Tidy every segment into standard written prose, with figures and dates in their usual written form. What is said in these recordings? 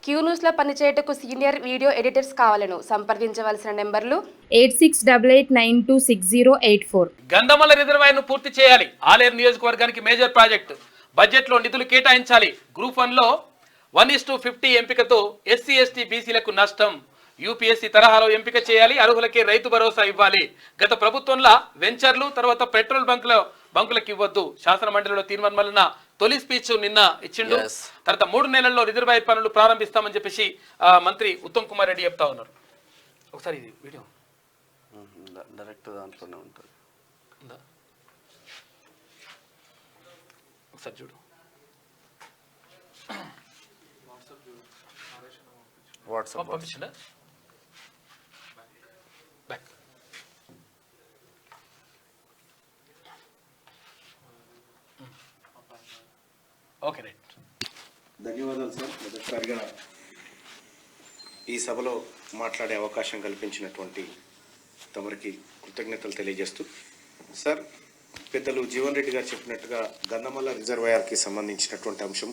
Queue న్యూస్లో పనిచేయటకు senior video editors కావాలను సంప్రదించవలసిన నెంబర్లు 8688926084. గంధమల్ల రిజర్వాయర్ను పూర్తి చేయాలి. ఆలేరు నియోజకవర్గానికి మేజర్ ప్రాజెక్టు. బడ్జెట్లో నిధులు కేటాయించాలి. గ్రూప్ 1లో 1:50 ఎంపికతో ఎస్సీ ఎస్టీ బీసీలకు నష్టం. యూపీఎస్సీ తరహాలో ఎంపిక చేయాలి. అర్హులకే రైతు భరోసా ఇవ్వాలి. గత ప్రభుత్వంలో వెంచర్లు తర్వాత పెట్రోల్ బంకులకు ఇవ్వద్దు. శాసన మండలిలో తీర్మానం వలన తొలి స్పీచ్ నిన్న ఇచ్చిండు. తర్వాత 3 నెలల్లో రిజర్వాయర్ పనులు ప్రారంభిస్తామని చెప్పేసి మంత్రి ఉత్తమ్ కుమార్ రెడ్డి చెప్తా ఉన్నారు. ఒకసారి ఇది వీడియో డైరెక్ట్ దాంట్లోనే ఉంటుంది. ఒకసారి చూడు. వాట్సాప్ పంపించిందా? Back okay right. ధన్యవాదాలు సార్. మొదటిసారిగా ఈ సభలో మాట్లాడే అవకాశం కల్పించినటువంటి తమరికి కృతజ్ఞతలు తెలియజేస్తూ, సార్ పెద్దలు జీవన్ రెడ్డి గారు చెప్పినట్టుగా గంధమల్ల రిజర్వాయర్కి సంబంధించినటువంటి అంశం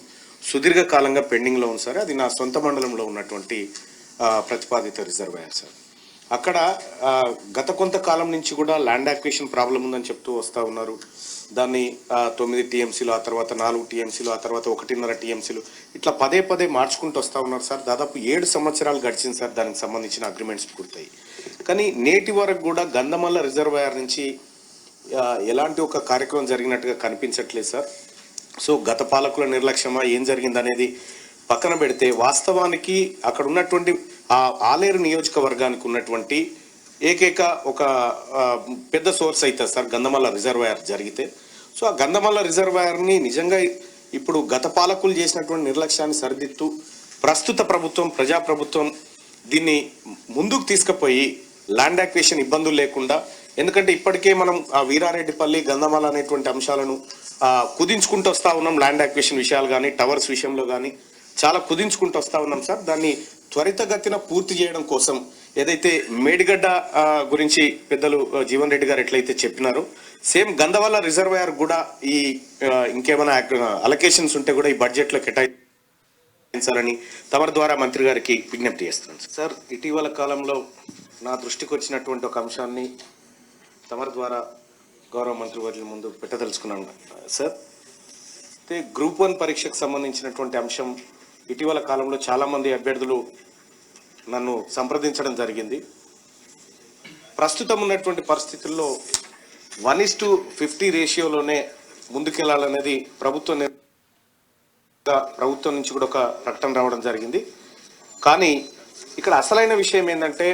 సుదీర్ఘకాలంగా పెండింగ్లో ఉంది సార్. అది నా సొంత మండలంలో ఉన్నటువంటి ప్రతిపాదిత రిజర్వాయర్ సార్. అక్కడ గత కొంతకాలం నుంచి కూడా ల్యాండ్ యాక్విజిషన్ ప్రాబ్లం ఉందని చెప్తూ వస్తూ ఉన్నారు. దాన్ని 9 టీఎంసీలు, ఆ తర్వాత 4 టీఎంసీలు, ఆ తర్వాత 1.5 టీఎంసీలు ఇట్లా పదే మార్చుకుంటూ వస్తూ ఉన్నారు సార్. దాదాపు 7 సంవత్సరాలు గడిచింది సార్ దానికి సంబంధించిన అగ్రిమెంట్స్ పూర్తయి. కానీ నేటి వరకు కూడా గంధమల్ల రిజర్వాయర్ నుంచి ఎలాంటి ఒక కార్యక్రమం జరిగినట్టుగా కనిపించట్లేదు సార్. సో గత పాలకుల నిర్లక్ష్యమా ఏం జరిగింది అనేది పక్కన పెడితే, వాస్తవానికి అక్కడ ఉన్నటువంటి ఆ ఆలేరు నియోజకవర్గానికి ఉన్నటువంటి ఏకైక ఒక పెద్ద సోర్స్ అవుతుంది సార్ గంధమల్ల రిజర్వాయర్ జరిగితే. సో ఆ గంధమల్ల రిజర్వాయర్ని నిజంగా ఇప్పుడు గత పాలకులు చేసినటువంటి నిర్లక్ష్యాన్ని సరిదిద్దుతూ ప్రస్తుత ప్రభుత్వం, ప్రజాప్రభుత్వం దీన్ని ముందుకు తీసుకుపోయి ల్యాండ్ యాక్విజిషన్ ఇబ్బందులు లేకుండా, ఎందుకంటే ఇప్పటికే మనం ఆ వీరారెడ్డిపల్లి, గంధమల్ల అనేటువంటి అంశాలను కుదించుకుంటూ వస్తూ ఉన్నాం. ల్యాండ్ యాక్విజిషన్ విషయాలు కానీ, టవర్స్ విషయంలో కానీ చాలా కుదించుకుంటూ వస్తూ ఉన్నాం సార్. దాన్ని త్వరితగతిన పూర్తి చేయడం కోసం ఏదైతే మేడిగడ్డ గురించి పెద్దలు జీవన్ రెడ్డి గారు ఎట్లయితే చెప్పినారో, సేమ్ గంధమల్ల రిజర్వాయర్ కూడా ఈ ఇంకేమైనా అలొకేషన్స్ ఉంటే కూడా ఈ బడ్జెట్లో కేటాయించాలని తమరి ద్వారా మంత్రి గారికి విజ్ఞప్తి చేస్తున్నాను సార్. ఇటీవల కాలంలో నా దృష్టికి వచ్చినటువంటి ఒక అంశాన్ని తమరి ద్వారా గౌరవ మంత్రి వర్యుల ముందు పెట్టదలుచుకున్నాను సార్. అయితే గ్రూప్ 1 పరీక్షకు సంబంధించినటువంటి అంశం ఇటీవల కాలంలో చాలామంది అభ్యర్థులు నన్ను సంప్రదించడం జరిగింది. ప్రస్తుతం ఉన్నటువంటి పరిస్థితుల్లో 1:50 రేషియోలోనే ముందుకెళ్లాలనేది ప్రభుత్వం నుంచి కూడా ఒక ప్రకటన రావడం జరిగింది. కానీ ఇక్కడ అసలైన విషయం ఏంటంటే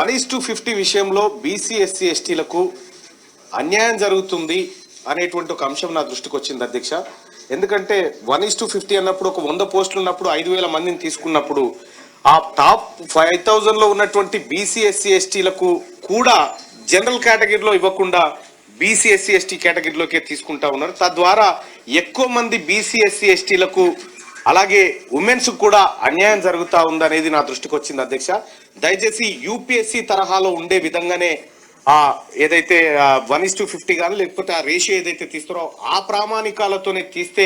1:50 విషయంలో బీసీ, ఎస్సీ, ఎస్టీలకు అన్యాయం జరుగుతుంది అనేటువంటి ఒక అంశం నా దృష్టికి వచ్చింది అధ్యక్ష. ఎందుకంటే 1:50 అన్నప్పుడు ఒక 100 పోస్టులు ఉన్నప్పుడు 5,000 మందిని తీసుకున్నప్పుడు ఆ టాప్ 5,000లో ఉన్నటువంటి బీసీ, ఎస్సీ, ఎస్టీలకు కూడా జనరల్ కేటగిరీలో ఇవ్వకుండా బీసీ, ఎస్సీ, ఎస్టీ కేటగిరీలోకే తీసుకుంటా ఉన్నారు. తద్వారా ఎక్కువ మంది బీసీ, ఎస్సీ, ఎస్టీలకు అలాగే ఉమెన్స్ కూడా అన్యాయం జరుగుతూ ఉందనేది నా దృష్టికి వచ్చింది అధ్యక్ష. దయచేసి యూపీఎస్సీ తరహాలో ఉండే విధంగానే ఏదైతే 1:50 కానీ లేకపోతే ఆ రేషియో ఏదైతే తీస్తారో ఆ ప్రామాణికాలతోనే తీస్తే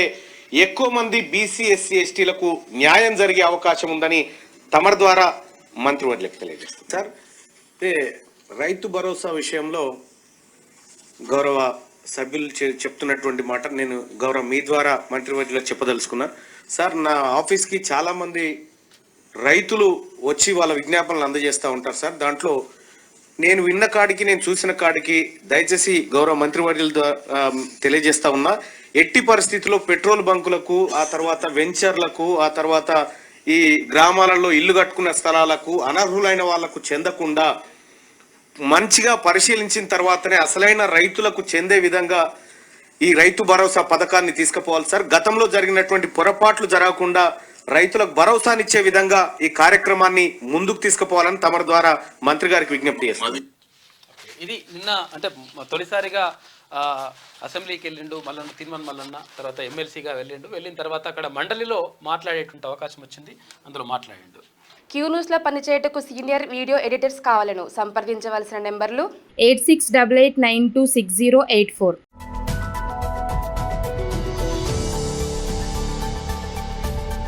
ఎక్కువ మంది బీసీ, ఎస్సీ, ఎస్టీలకు న్యాయం జరిగే అవకాశం ఉందని తమరి ద్వారా మంత్రివర్యులకు తెలియజేస్తారు సార్. అయితే రైతు భరోసా విషయంలో గౌరవ సభ్యులు చెప్తున్నటువంటి మాట నేను గౌరవ మీ ద్వారా మంత్రివర్యులకు చెప్పదలుచుకున్నా సార్. నా ఆఫీస్కి చాలామంది రైతులు వచ్చి వాళ్ళ విజ్ఞాపనలు అందజేస్తూ ఉంటారు సార్. దాంట్లో నేను విన్న కాడికి, నేను చూసిన కాడికి దయచేసి గౌరవ మంత్రివర్యుల తెలియజేస్తా ఉన్నా, ఎట్టి పరిస్థితుల్లో పెట్రోల్ బంకులకు, ఆ తర్వాత వెంచర్లకు, ఆ తర్వాత ఈ గ్రామాలలో ఇల్లు కట్టుకున్న స్థలాలకు అనర్హులైన వాళ్లకు చెందకుండా మంచిగా పరిశీలించిన తర్వాతనే అసలైన రైతులకు చెందే విధంగా ఈ రైతు భరోసా పథకాన్ని తీసుకుపోవాలి సార్. గతంలో జరిగినటువంటి పొరపాట్లు జరగకుండా రైతులకు భరోసానిచ్చే విధంగా ఈ కార్యక్రమాన్ని ముందుకు తీసుకుపోవాలని తమరి ద్వారా మంత్రి గారికి విజ్ఞప్తి చేస్తుంది. ఇది నిన్న అంటే తొలిసారిగా అసెంబ్లీకి వెళ్ళిండు మల్లన్న, తీర్మానం మల్లన్న, తర్వాత ఎమ్మెల్సీగా వెళ్ళిన తర్వాత అక్కడ మండలిలో మాట్లాడేటువంటి అవకాశం వచ్చింది. అందులో మాట్లాడిండు. క్యూ న్యూస్లో పనిచేయటకు సీనియర్ వీడియో ఎడిటర్స్ కావాలను సంప్రదించవలసిన నెంబర్లు 8688926084.